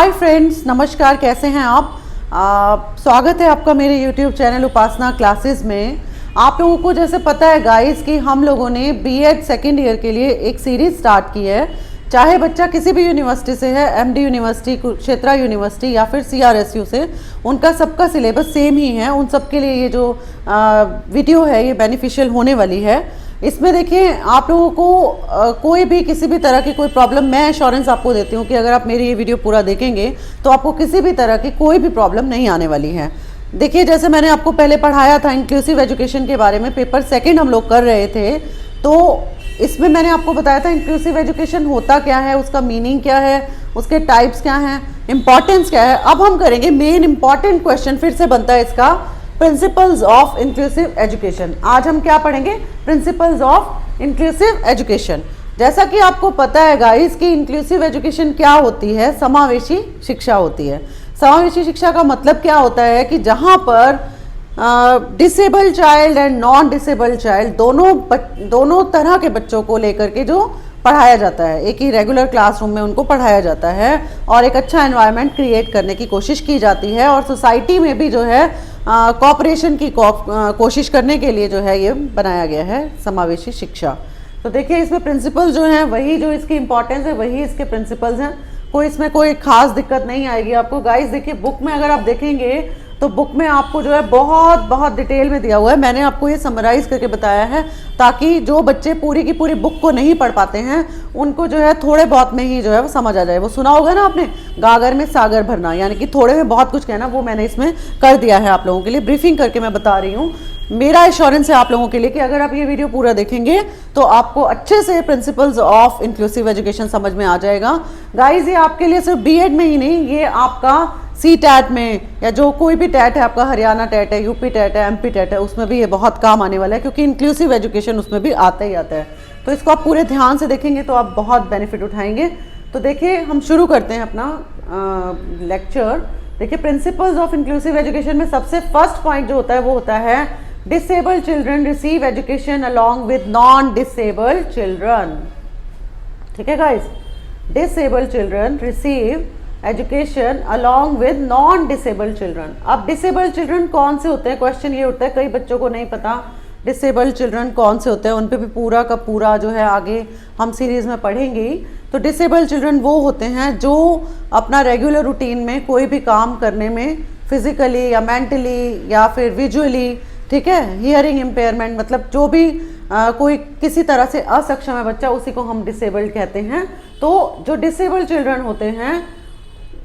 Hi friends, नमस्कार। कैसे हैं आप? स्वागत है आपका मेरे यूट्यूब चैनल उपासना क्लासेस में। आप लोगों को जैसे पता है गाइस कि हम लोगों ने बीएड सेकेंड ईयर के लिए एक सीरीज स्टार्ट की है। चाहे बच्चा किसी भी यूनिवर्सिटी से है, एमडी यूनिवर्सिटी, कुरुक्षेत्र यूनिवर्सिटी या फिर सीआरएसयू से, उनका सबका सिलेबस सेम ही है। उन सब के लिए ये जो वीडियो है ये बेनिफिशियल होने वाली है। इसमें देखिए, आप लोगों को कोई भी किसी भी तरह की कोई प्रॉब्लम, मैं एश्योरेंस आपको देती हूँ कि अगर आप मेरी ये वीडियो पूरा देखेंगे तो आपको किसी भी तरह की कोई भी प्रॉब्लम नहीं आने वाली है। देखिए, जैसे मैंने आपको पहले पढ़ाया था इंक्लूसिव एजुकेशन के बारे में, पेपर सेकंड हम लोग कर रहे थे, तो इसमें मैंने आपको बताया था इंक्लूसिव एजुकेशन होता क्या है, उसका मीनिंग क्या है, उसके टाइप्स क्या हैं, इंपॉर्टेंस क्या है। अब हम करेंगे मेन इंपॉर्टेंट क्वेश्चन, फिर से बनता है इसका, प्रिंसिपल्स ऑफ इंक्लूसिव एजुकेशन। आज हम क्या पढ़ेंगे? Principles of inclusive education. जैसा कि आपको पता है गाइस कि इंक्लूसिव एजुकेशन क्या होती है, समावेशी शिक्षा होती है। समावेशी शिक्षा का मतलब क्या होता है कि जहां पर disable child and non disable child दोनों तरह के बच्चों को लेकर के जो पढ़ाया जाता है, एक ही रेगुलर क्लासरूम में उनको पढ़ाया जाता है और एक अच्छा एनवायरनमेंट क्रिएट करने की कोशिश की जाती है, और सोसाइटी में भी जो है कोऑपरेशन की कोशिश करने के लिए जो है ये बनाया गया है समावेशी शिक्षा। तो देखिए, इसमें प्रिंसिपल जो हैं वही जो इसकी इंपॉर्टेंस है वही इसके प्रिंसिपल्स हैं। कोई इसमें कोई खास दिक्कत नहीं आएगी आपको गाइस। देखिए, बुक में अगर आप देखेंगे तो बुक में आपको जो है बहुत डिटेल में दिया हुआ है। मैंने आपको ये समराइज करके बताया है ताकि जो बच्चे पूरी की पूरी बुक को नहीं पढ़ पाते हैं उनको जो है थोड़े बहुत में ही जो है वो समझ आ जाए। वो सुना होगा ना आपने, गागर में सागर भरना, यानी कि थोड़े में बहुत कुछ कहना, वो मैंने इसमें कर दिया है आप लोगों के लिए। ब्रीफिंग करके मैं बता रही हूँ। मेरा एश्योरेंस है आप लोगों के लिए कि अगर आप ये वीडियो पूरा देखेंगे तो आपको अच्छे से प्रिंसिपल्स ऑफ इंक्लूसिव एजुकेशन समझ में आ जाएगा। गाइज, ये आपके लिए सिर्फ बीएड में ही नहीं, ये आपका सी टैट में या जो कोई भी टैट है आपका, हरियाणा टैट है, यूपी टैट है, एमपी टैट है, उसमें भी ये बहुत काम आने वाला है, क्योंकि इंक्लूसिव एजुकेशन उसमें भी आता ही आता है। तो इसको आप पूरे ध्यान से देखेंगे तो आप बहुत बेनिफिट उठाएंगे। तो देखिए, हम शुरू करते हैं अपना लेक्चर। देखिए, प्रिंसिपल्स ऑफ इंक्लूसिव एजुकेशन में सबसे फर्स्ट पॉइंट जो होता है वो होता है disabled children receive education along with non disabled children. ठीक है guys, disabled children receive education along with non disabled children. अब डिसेबल्ड चिल्ड्रन कौन से होते हैं? क्वेश्चन ये उठता है, कई बच्चों को नहीं पता डिसेबल्ड चिल्ड्रन कौन से होते हैं। उन पे भी पूरा का पूरा जो है आगे हम सीरीज में पढ़ेंगे ही। तो डिसेबल्ड चिल्ड्रन वो होते हैं जो अपना रेगुलर रूटीन में कोई भी काम करने में फिजिकली या मेंटली या फिर विजुअली, ठीक है, हियरिंग इम्पेयरमेंट, मतलब जो भी कोई किसी तरह से असक्षम है बच्चा, उसी को हम डिसेबल्ड कहते हैं। तो जो डिसेबल्ड चिल्ड्रन होते हैं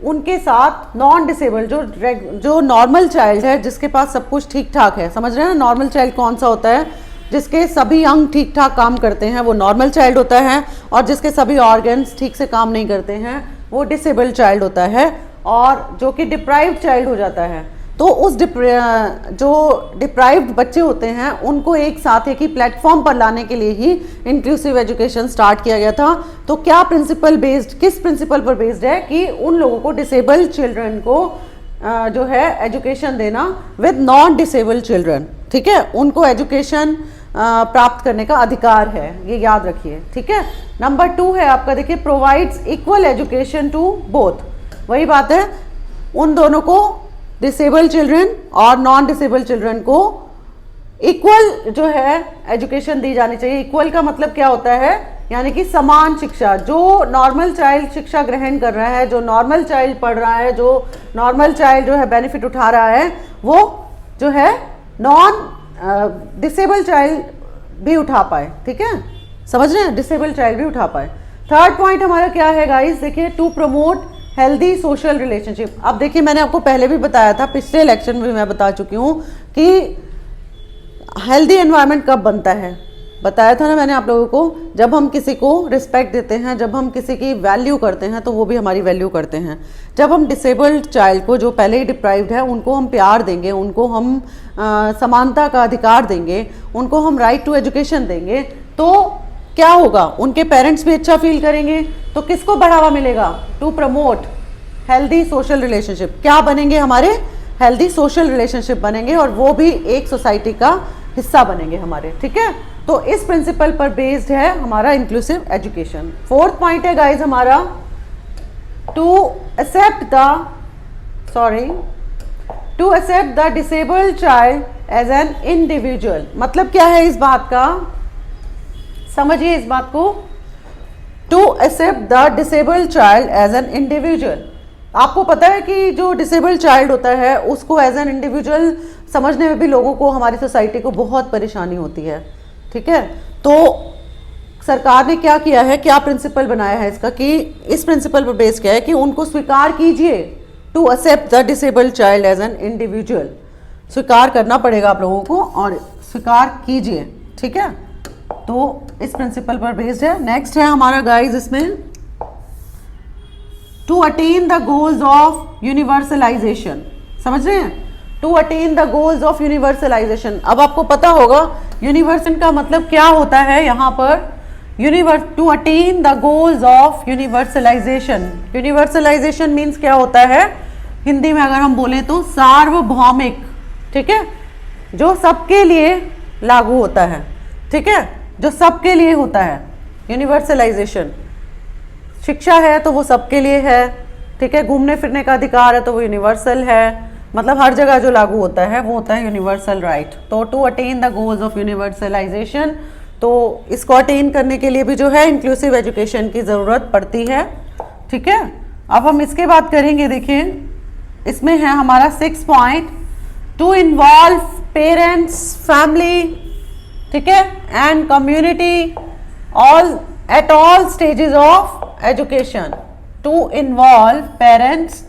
उनके साथ नॉन डिसेबल जो नॉर्मल चाइल्ड है, जिसके पास सब कुछ ठीक ठाक है, समझ रहे हैं ना? नॉर्मल चाइल्ड कौन सा होता है? जिसके सभी अंग ठीक ठाक काम करते हैं वो नॉर्मल चाइल्ड होता है, और जिसके सभी ऑर्गन्स ठीक से काम नहीं करते हैं वो डिसेबल्ड चाइल्ड होता है। और जो कि डिप्राइव्ड चाइल्ड हो जाता है, तो उस जो डिप्राइव्ड बच्चे होते हैं उनको एक साथ एक ही प्लेटफॉर्म पर लाने के लिए ही इंक्लूसिव एजुकेशन स्टार्ट किया गया था। तो क्या प्रिंसिपल बेस्ड, किस प्रिंसिपल पर बेस्ड है कि उन लोगों को, डिसेबल्ड चिल्ड्रन को जो है एजुकेशन देना विद नॉन डिसेबल्ड चिल्ड्रन, ठीक है, उनको एजुकेशन प्राप्त करने का अधिकार है, ये याद रखिए, ठीक है। नंबर 2 है आपका, देखिए, provides equal education to both. वही बात है, उन दोनों को, डिसेबल चिल्ड्रन और नॉन डिसेबल चिल्ड्रन को इक्वल जो है एजुकेशन दी जानी चाहिए। इक्वल का मतलब क्या होता है? यानी कि समान शिक्षा। जो नॉर्मल चाइल्ड शिक्षा ग्रहण कर रहा है, जो नॉर्मल चाइल्ड पढ़ रहा है, जो नॉर्मल चाइल्ड जो है बेनिफिट उठा रहा है, वो जो है नॉन डिसेबल चाइल्ड भी उठा पाए, ठीक है, समझ रहे हैं, डिसेबल चाइल्ड भी उठा पाए। थर्ड पॉइंट हमारा क्या है गाइस? देखिए, to promote healthy social relationship. अब देखिए, मैंने आपको पहले भी बताया था, पिछले लेक्चर में भी मैं बता चुकी हूँ कि हेल्दी एनवायरनमेंट कब बनता है। बताया था ना मैंने आप लोगों को, जब हम किसी को रिस्पेक्ट देते हैं, जब हम किसी की वैल्यू करते हैं तो वो भी हमारी वैल्यू करते हैं। जब हम डिसेबल्ड चाइल्ड को, जो पहले ही डिप्राइव्ड है, उनको हम प्यार देंगे, उनको हम समानता का अधिकार देंगे, उनको हम राइट टू एजुकेशन देंगे, तो क्या होगा? उनके पेरेंट्स भी अच्छा फील करेंगे। तो किसको बढ़ावा मिलेगा? To promote healthy social relationship. क्या बनेंगे? हमारे हेल्दी सोशल रिलेशनशिप बनेंगे, और वो भी एक सोसाइटी का हिस्सा बनेंगे हमारे, ठीक है। तो इस प्रिंसिपल पर बेस्ड है हमारा इंक्लूसिव एजुकेशन। फोर्थ पॉइंट है गाइज हमारा to accept the disabled child as an individual. मतलब क्या है इस बात का, समझिए इस बात को। To accept the disabled child as an individual. आपको पता है कि जो डिसेबल्ड चाइल्ड होता है उसको एज एन इंडिविजुअल समझने में भी लोगों को, हमारी सोसाइटी को बहुत परेशानी होती है। ठीक है, तो सरकार ने क्या किया है, क्या प्रिंसिपल बनाया है इसका, कि इस प्रिंसिपल पर बेस किया है कि उनको स्वीकार कीजिए, to accept the disabled child as an individual. स्वीकार करना पड़ेगा आप लोगों को और स्वीकार कीजिए। ठीक है, तो इस प्रिंसिपल पर बेस्ड है। नेक्स्ट है हमारा गाइस इसमें, to attain the goals of universalisation. समझ रहे हैं, to attain the goals of universalisation. अब आपको पता होगा यूनिवर्सल का मतलब क्या होता है यहाँ पर, to attain the goals of universalisation. Universalisation means क्या होता है, हिंदी में अगर हम बोलें तो सार्वभौमिक। ठीक है, जो सबके लिए लागू होता है। ठीक है, जो सबके लिए होता है यूनिवर्सलाइजेशन। शिक्षा है तो वो सबके लिए है। ठीक है, घूमने फिरने का अधिकार है तो वो यूनिवर्सल है। मतलब हर जगह जो लागू होता है वो होता है यूनिवर्सल राइट। तो to attain the goals of universalisation, तो इसको अटेन करने के लिए भी जो है इंक्लूसिव एजुकेशन की ज़रूरत पड़ती है। ठीक है, अब हम इसके बात करेंगे। देखिए इसमें है हमारा 6 point, to involve parents, family, ठीक है, and community all at all stages of education. To involve parents,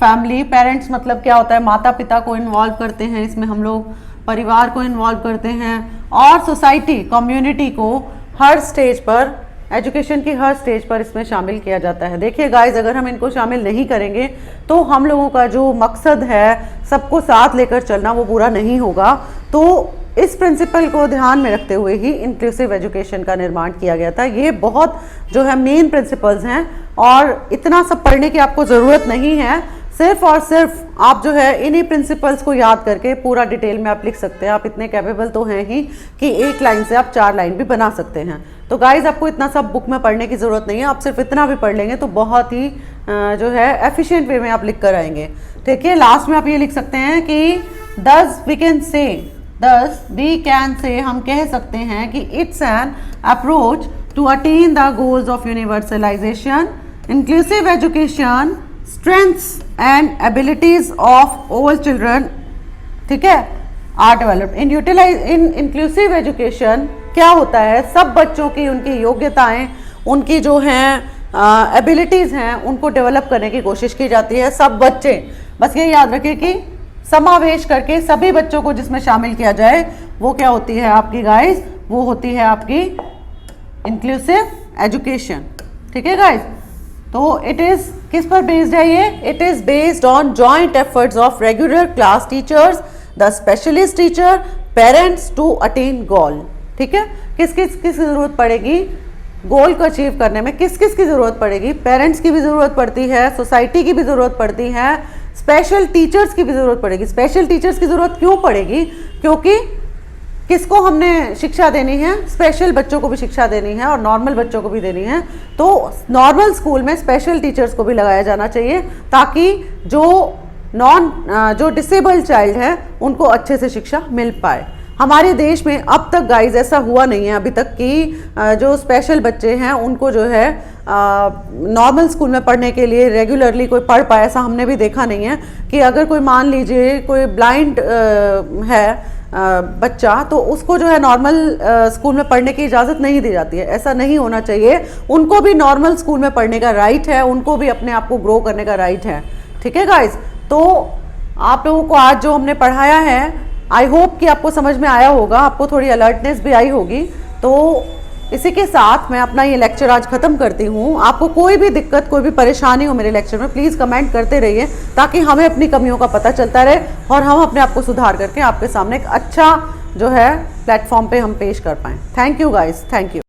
family, parents मतलब क्या होता है, माता पिता को इन्वॉल्व करते हैं इसमें हम लोग, परिवार को इन्वॉल्व करते हैं, और सोसाइटी, कम्युनिटी को हर स्टेज पर, एजुकेशन की हर स्टेज पर इसमें शामिल किया जाता है। देखिए गाइज, अगर हम इनको शामिल नहीं करेंगे तो हम लोगों का जो मकसद है सबको साथ लेकर चलना वो पूरा नहीं होगा। तो इस प्रिंसिपल को ध्यान में रखते हुए ही इंक्लूसिव एजुकेशन का निर्माण किया गया था। ये बहुत जो है मेन प्रिंसिपल्स हैं और इतना सब पढ़ने की आपको ज़रूरत नहीं है। सिर्फ और सिर्फ आप जो है इन्हीं प्रिंसिपल्स को याद करके पूरा डिटेल में आप लिख सकते हैं। आप इतने कैपेबल तो हैं ही कि एक लाइन से आप 4 लाइन भी बना सकते हैं। तो गाइज आपको इतना सब बुक में पढ़ने की ज़रूरत नहीं है। आप सिर्फ इतना भी पढ़ लेंगे तो बहुत ही जो है एफिशिएंट वे में आप लिख कर आएंगे। ठीक है, लास्ट में आप ये लिख सकते हैं कि दस वी कैन से हम कह सकते हैं कि it's an approach to attain the goals of universalisation, inclusive education, strengths and abilities of all children, ठीक है, are developed in inclusive education। क्या होता है, सब बच्चों की उनकी योग्यताएं, उनकी जो हैं एबिलिटीज़ हैं, उनको डेवलप करने की कोशिश की जाती है। सब बच्चे, बस ये याद रखें कि समावेश करके सभी बच्चों को जिसमें शामिल किया जाए वो क्या होती है आपकी गाइस, वो होती है आपकी इंक्लूसिव एजुकेशन। ठीक है गाइस, तो इट इज़ किस पर बेस्ड है ये, it is based on joint efforts of regular class teachers, the specialist teacher, parents to attain goal. ठीक है, किस किस की ज़रूरत पड़ेगी गोल को अचीव करने में, किस किस की ज़रूरत पड़ेगी, पेरेंट्स की भी ज़रूरत पड़ती है, सोसाइटी की भी ज़रूरत पड़ती है, स्पेशल टीचर्स की भी ज़रूरत पड़ेगी। स्पेशल टीचर्स की ज़रूरत क्यों पड़ेगी, क्योंकि किसको हमने शिक्षा देनी है, स्पेशल बच्चों को भी शिक्षा देनी है और नॉर्मल बच्चों को भी देनी है। तो नॉर्मल स्कूल में स्पेशल टीचर्स को भी लगाया जाना चाहिए ताकि जो डिसेबल्ड चाइल्ड है उनको अच्छे से शिक्षा मिल पाए। हमारे देश में अब तक गाइज ऐसा हुआ नहीं है अभी तक कि जो स्पेशल बच्चे हैं उनको जो है नॉर्मल स्कूल में पढ़ने के लिए रेगुलरली कोई पढ़ पाए, ऐसा हमने भी देखा नहीं है। कि अगर कोई मान लीजिए कोई ब्लाइंड है बच्चा, तो उसको जो है नॉर्मल स्कूल में पढ़ने की इजाज़त नहीं दी जाती है। ऐसा नहीं होना चाहिए, उनको भी नॉर्मल स्कूल में पढ़ने का राइट है, उनको भी अपने आप को ग्रो करने का राइट है। ठीक है गाइज, तो आप लोगों को आज जो हमने पढ़ाया है आई होप कि आपको समझ में आया होगा, आपको थोड़ी अलर्टनेस भी आई होगी। तो इसी के साथ मैं अपना ये लेक्चर आज ख़त्म करती हूँ। आपको कोई भी दिक्कत, कोई भी परेशानी हो मेरे लेक्चर में, प्लीज़ कमेंट करते रहिए ताकि हमें अपनी कमियों का पता चलता रहे और हम अपने आप को सुधार करके आपके सामने एक अच्छा जो है प्लेटफॉर्म पे हम पेश कर पाएँ। Thank you guys, thank you.